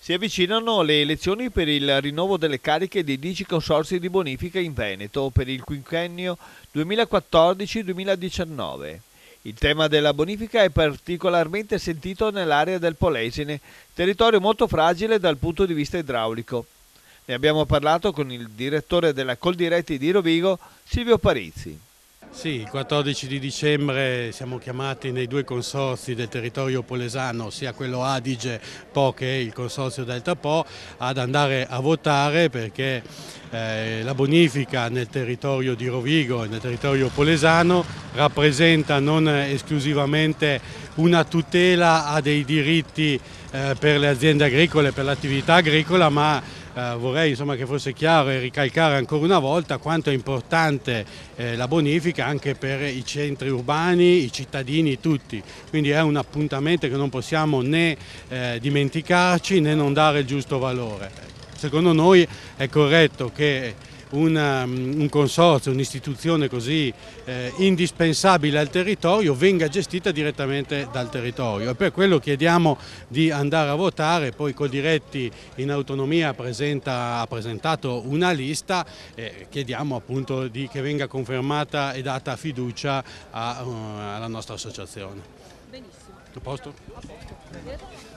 Si avvicinano le elezioni per il rinnovo delle cariche dei 10 consorzi di bonifica in Veneto per il quinquennio 2014-2019. Il tema della bonifica è particolarmente sentito nell'area del Polesine, territorio molto fragile dal punto di vista idraulico. Ne abbiamo parlato con il direttore della Coldiretti di Rovigo, Silvio Parizzi. Sì, il 14 di dicembre siamo chiamati nei due consorzi del territorio polesano, sia quello Adige Po che il consorzio Delta Po, ad andare a votare perché la bonifica nel territorio di Rovigo e nel territorio polesano rappresenta non esclusivamente una tutela a dei diritti per le aziende agricole, per l'attività agricola, ma vorrei che fosse chiaro e ricalcare ancora una volta quanto è importante la bonifica anche per i centri urbani, i cittadini tutti, quindi è un appuntamento che non possiamo né dimenticarci né non dare il giusto valore. Secondo noi è corretto che un consorzio, un'istituzione così indispensabile al territorio venga gestita direttamente dal territorio e per quello chiediamo di andare a votare. Poi Coldiretti in autonomia ha presentato una lista e chiediamo appunto che venga confermata e data fiducia alla nostra associazione. Benissimo. A posto? A posto.